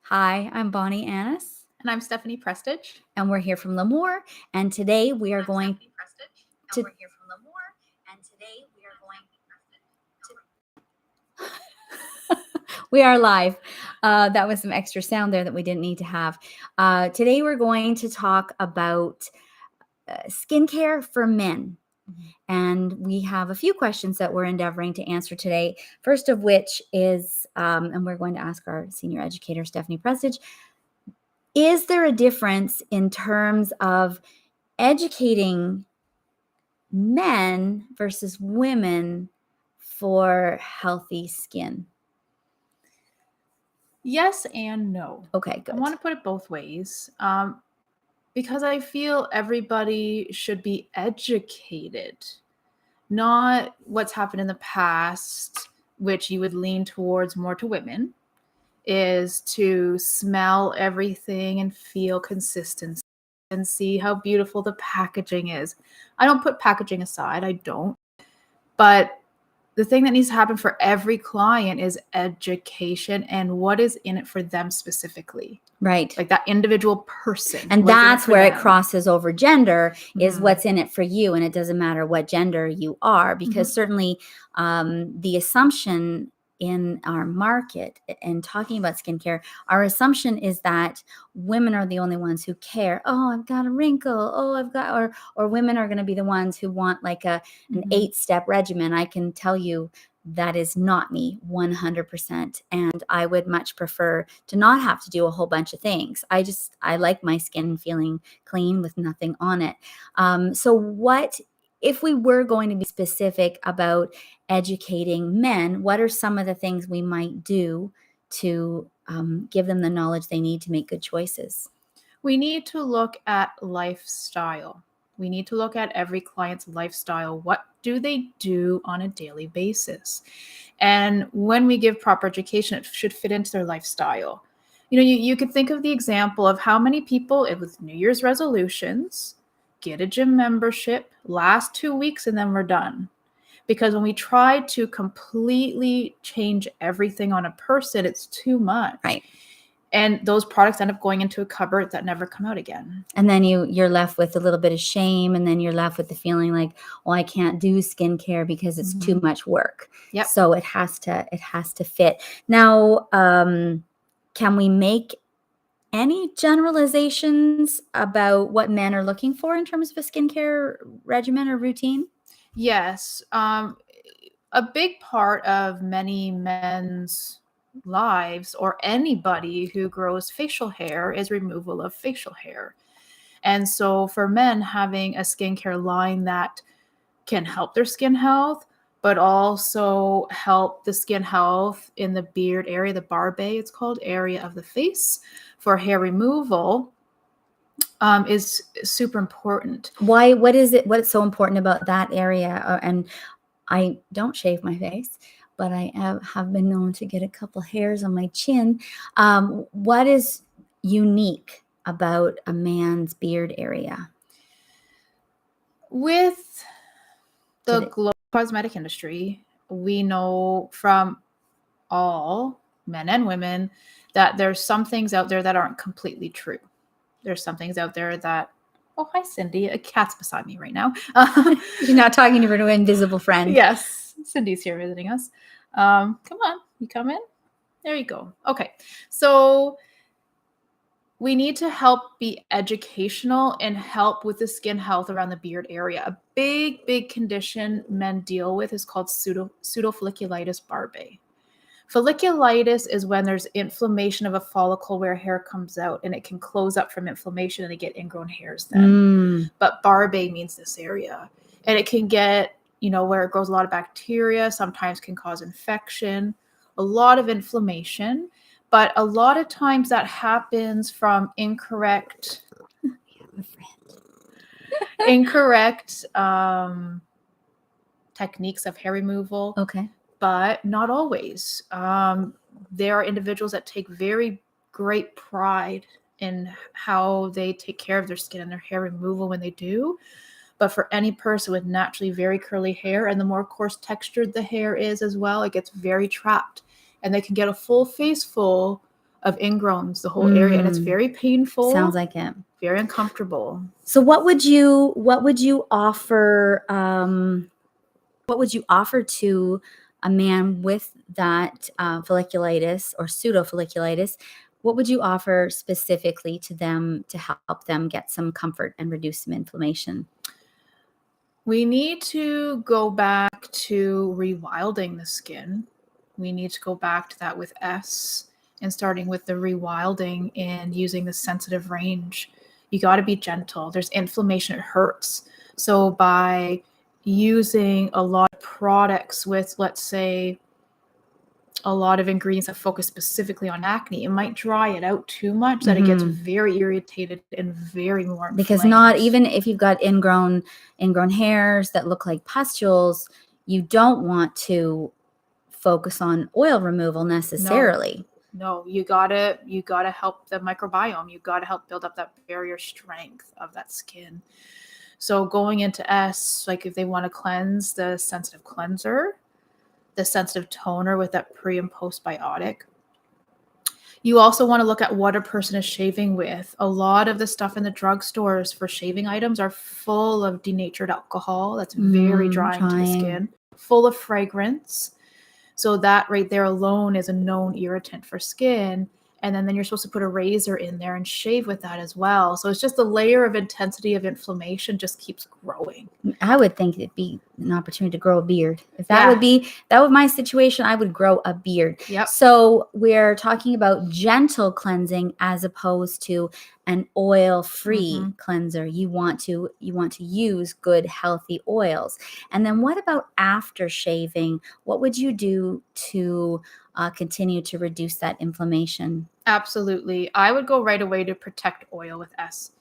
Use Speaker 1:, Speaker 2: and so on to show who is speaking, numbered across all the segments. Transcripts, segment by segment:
Speaker 1: Hi, I'm Bonnie Annis,
Speaker 2: And I'm Stephanie Prestidge.
Speaker 1: and we're here from Lemoore. And today we are going to. We are live. That was some extra sound there that we didn't need to have. Today we're going to talk about skincare for men. And we have a few questions that we're endeavoring to answer today. First of which is, and we're going to ask our senior educator, Stephanie Prestidge, is there a difference in terms of educating men versus women for healthy skin?
Speaker 2: Yes and no.
Speaker 1: Okay, good.
Speaker 2: I want to put it both ways because I feel everybody should be educated, not what's happened in the past, which you would lean towards more to women, is to smell everything and feel consistency and see how beautiful the packaging is. I don't put packaging aside, I don't. But the thing that needs to happen for every client is education and what is in it for them specifically.
Speaker 1: Right.
Speaker 2: Like that individual person.
Speaker 1: And that's where it
Speaker 2: crosses
Speaker 1: crosses over gender, is what's in it for you. And it doesn't matter what gender you are, because certainly the assumption in our market and talking about skincare, our assumption is that women are the only ones who care. Oh, I've got a wrinkle. Oh, I've got, or women are going to be the ones who want like an 8-step regimen. I can tell you that is not me 100%. And I would much prefer to not have to do a whole bunch of things. I like my skin feeling clean with nothing on it. So what, if we were going to be specific about educating men, what are some of the things we might do to give them the knowledge they need to make good choices?
Speaker 2: We need to look at lifestyle. We need to look at every client's lifestyle. What do they do on a daily basis? And when we give proper education, it should fit into their lifestyle. You could think of the example of how many people with New Year's resolutions get a gym membership, last 2 weeks, and then we're done. Because when we try to completely change everything on a person, it's too much.
Speaker 1: Right.
Speaker 2: And those products end up going into a cupboard that never come out again.
Speaker 1: And then you're left with a little bit of shame, and then you're left with the feeling like, well, I can't do skincare because it's too much work.
Speaker 2: Yep.
Speaker 1: So it has to fit. Now, can we make any generalizations about what men are looking for in terms of a skincare regimen or routine?
Speaker 2: Yes. A big part of many men's lives, or anybody who grows facial hair, is removal of facial hair. And so for men, having a skincare line that can help their skin health, but also help the skin health in the beard area, the barbe, it's called, area of the face, for hair removal, is super important.
Speaker 1: Why? What is it? What's so important about that area? And I don't shave my face, but I have been known to get a couple hairs on my chin. What is unique about a man's beard area?
Speaker 2: With the global cosmetic industry, we know from all men and women that there's some things out there that aren't completely true. There's some things out there that, oh, hi, Cindy. A cat's beside me right now.
Speaker 1: You're not talking to her invisible friend.
Speaker 2: Yes, Cindy's here visiting us. Come on, you come in. There you go. Okay, so we need to help be educational and help with the skin health around the beard area. A big condition men deal with is called pseudofolliculitis barbae. Folliculitis is when there's inflammation of a follicle where hair comes out, and it can close up from inflammation and they get ingrown hairs then. But barbae means this area. And it can get, where it grows a lot of bacteria, sometimes can cause infection, a lot of inflammation. But a lot of times that happens from incorrect techniques of hair removal.
Speaker 1: Okay.
Speaker 2: But not always. There are individuals that take very great pride in how they take care of their skin and their hair removal when they do. But for any person with naturally very curly hair, and the more coarse textured the hair is as well, it gets very trapped. And they can get a full face full of ingrowns the whole area, and it's very painful.
Speaker 1: Sounds like it.
Speaker 2: Very uncomfortable.
Speaker 1: So what would you offer? What would you offer to a man with that folliculitis or pseudofolliculitis? What would you offer specifically to them to help them get some comfort and reduce some inflammation?
Speaker 2: We need to go back to rewilding the skin. We need to go back to that with S and starting with the rewilding and using the sensitive range. You got to be gentle. There's inflammation, it hurts. So by using a lot of products with, let's say, a lot of ingredients that focus specifically on acne, it might dry it out too much that it gets very irritated and very more inflamed.
Speaker 1: Because not even if you've got ingrown hairs that look like pustules, you don't want to focus on oil removal necessarily.
Speaker 2: No, you gotta help the microbiome. You gotta help build up that barrier strength of that skin. So going into S, like if they want to cleanse, the sensitive cleanser, the sensitive toner with that pre and postbiotic. You also want to look at what a person is shaving with. A lot of the stuff in the drugstores for shaving items are full of denatured alcohol. That's very drying to the skin, full of fragrance. So that right there alone is a known irritant for skin. And then you're supposed to put a razor in there and shave with that as well. So it's just the layer of intensity of inflammation just keeps growing.
Speaker 1: I would think it'd be an opportunity to grow a beard. If that would be my situation, I would grow a beard.
Speaker 2: Yep.
Speaker 1: So we're talking about gentle cleansing as opposed to an oil-free cleanser. You want to use good, healthy oils. And then what about after shaving? What would you do to continue to reduce that inflammation?
Speaker 2: Absolutely. I would go right away to Protect Oil with S.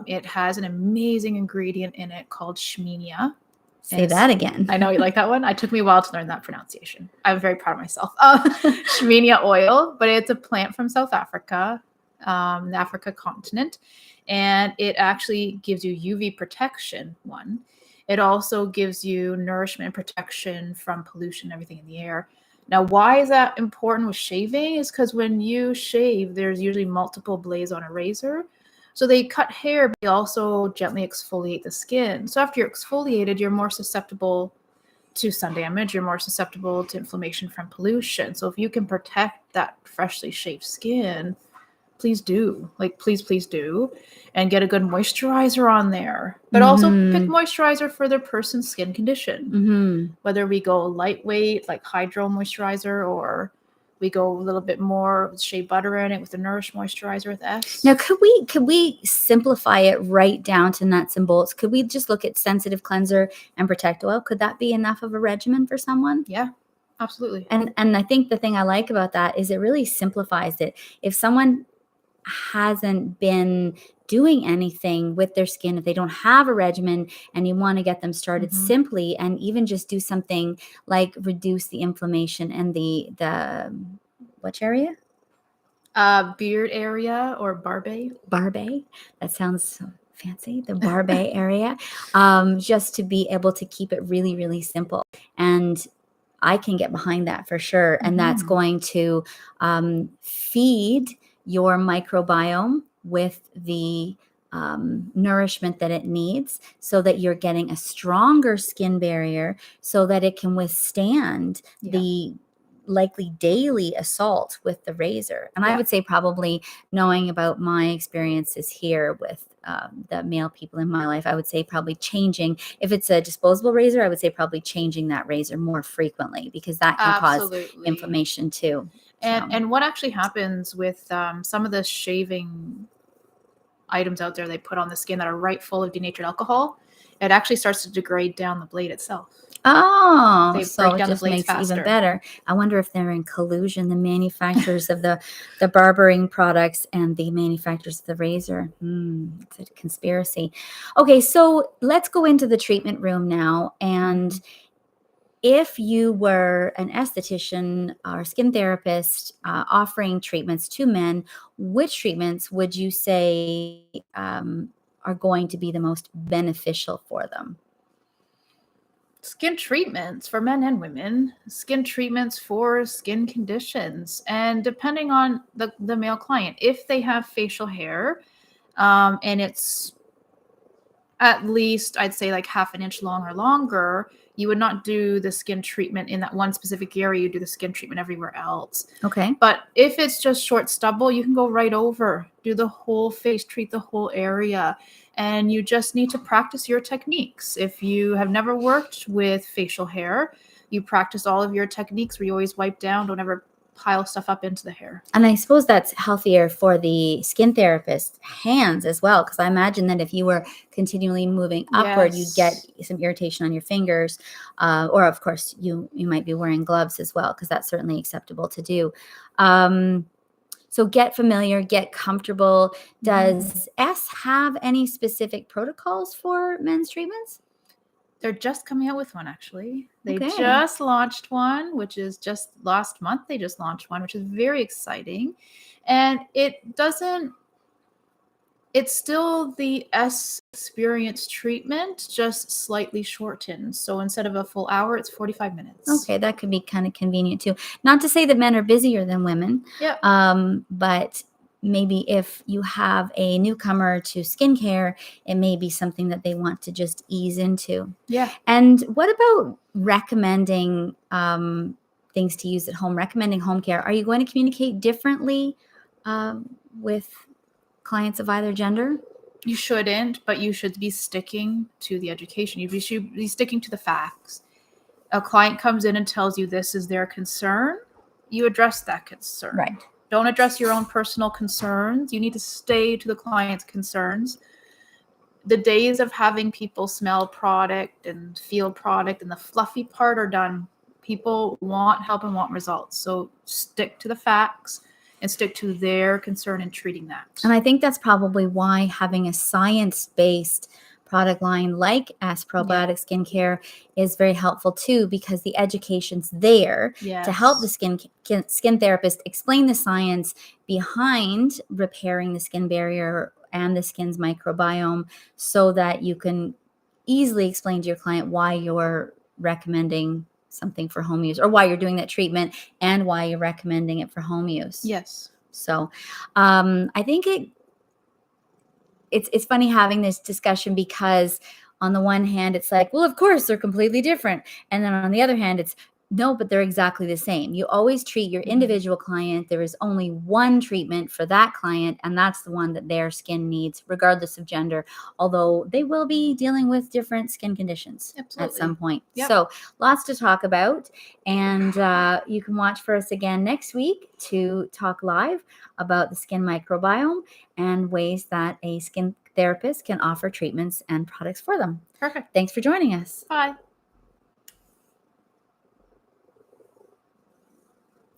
Speaker 2: It has an amazing ingredient in it called Shmenia.
Speaker 1: Say that again.
Speaker 2: I know you like that one. It took me a while to learn that pronunciation. I'm very proud of myself. Shmenia oil, but it's a plant from South Africa, the Africa continent, and it actually gives you UV protection, one. It also gives you nourishment and protection from pollution, everything in the air. Now, why is that important with shaving? Is because when you shave, there's usually multiple blades on a razor. So they cut hair, but they also gently exfoliate the skin. So after you're exfoliated, you're more susceptible to sun damage. You're more susceptible to inflammation from pollution. So if you can protect that freshly shaved skin, please do. Like, please do. And get a good moisturizer on there. But also pick moisturizer for their person's skin condition. Whether we go lightweight, like hydro moisturizer, or we go a little bit more with shea butter in it with the Nourish moisturizer with S.
Speaker 1: Now, could we simplify it right down to nuts and bolts? Could we just look at sensitive cleanser and Protect Oil? Could that be enough of a regimen for someone?
Speaker 2: Yeah, absolutely.
Speaker 1: And I think the thing I like about that is it really simplifies it. If someone hasn't been doing anything with their skin, if they don't have a regimen and you want to get them started simply, and even just do something like reduce the inflammation and the which area?
Speaker 2: Beard area or barbe.
Speaker 1: Barbe. That sounds so fancy. The barbe area. Just to be able to keep it really, really simple. And I can get behind that for sure. And that's going to feed your microbiome with the nourishment that it needs, so that you're getting a stronger skin barrier so that it can withstand the likely daily assault with the razor. And I would say, probably knowing about my experiences here with the male people in my life, I would say probably changing, if it's a disposable razor, I would say probably changing that razor more frequently, because that can cause inflammation too.
Speaker 2: And what actually happens with some of the shaving items out there they put on the skin that are right full of denatured alcohol, it actually starts to degrade down the blade itself.
Speaker 1: Oh,
Speaker 2: They
Speaker 1: so
Speaker 2: break
Speaker 1: it
Speaker 2: down the
Speaker 1: just
Speaker 2: blades
Speaker 1: makes it even
Speaker 2: faster.
Speaker 1: better. I wonder if they're in collusion, the manufacturers of the barbering products and the manufacturers of the razor. It's a conspiracy. Okay, so let's go into the treatment room now. And if you were an esthetician or skin therapist offering treatments to men, which treatments would you say are going to be the most beneficial for them?
Speaker 2: skin treatments for men and women, skin treatments for skin conditions. And depending on the male client, if they have facial hair, and it's at least, I'd say, like half an inch long or longer, you would not do the skin treatment in that one specific area. You do the skin treatment everywhere else.
Speaker 1: Okay.
Speaker 2: But if it's just short stubble, you can go right over, do the whole face, treat the whole area. And you just need to practice your techniques. If you have never worked with facial hair, you practice all of your techniques where you always wipe down, don't ever pile stuff up into the hair.
Speaker 1: And I suppose that's healthier for the skin therapist's hands as well, because I imagine that if you were continually moving upward, you'd get some irritation on your fingers, or of course you might be wearing gloves as well, because that's certainly acceptable to do. So get familiar, get comfortable. Does S have any specific protocols for men's treatments?
Speaker 2: They're just coming out with one, actually. They
Speaker 1: Okay.
Speaker 2: just launched one, which is just last month. They just launched one, which is very exciting. And it's still the S experience treatment, just slightly shortened. So instead of a full hour, it's 45 minutes.
Speaker 1: Okay, that could be kind of convenient too. Not to say that men are busier than women,
Speaker 2: Yep.
Speaker 1: But maybe if you have a newcomer to skincare, it may be something that they want to just ease into.
Speaker 2: Yeah.
Speaker 1: And what about recommending things to use at home, recommending home care? Are you going to communicate differently with clients of either gender?
Speaker 2: You shouldn't, but you should be sticking to the education. You should be sticking to the facts. A client comes in and tells you this is their concern, you address that concern.
Speaker 1: Right.
Speaker 2: Don't address your own personal concerns. You need to stay to the client's concerns. The days of having people smell product and feel product and the fluffy part are done. People want help and want results. So stick to the facts and stick to their concern in treating that.
Speaker 1: And I think that's probably why having a science-based product line like S Probiotic Skincare is very helpful too, because the education's there to help the skin therapist explain the science behind repairing the skin barrier and the skin's microbiome, so that you can easily explain to your client why you're recommending something for home use, or why you're doing that treatment and why you're recommending it for home use.
Speaker 2: Yes.
Speaker 1: So I think it's funny having this discussion, because on the one hand, it's like, well, of course they're completely different. And then on the other hand, it's no, but they're exactly the same. You always treat your individual client. There is only one treatment for that client, and that's the one that their skin needs, regardless of gender, although they will be dealing with different skin conditions at some point.
Speaker 2: Yep.
Speaker 1: So lots to talk about. And you can watch for us again next week to talk live about the skin microbiome and ways that a skin therapist can offer treatments and products for them.
Speaker 2: Perfect.
Speaker 1: Thanks for joining us.
Speaker 2: Bye.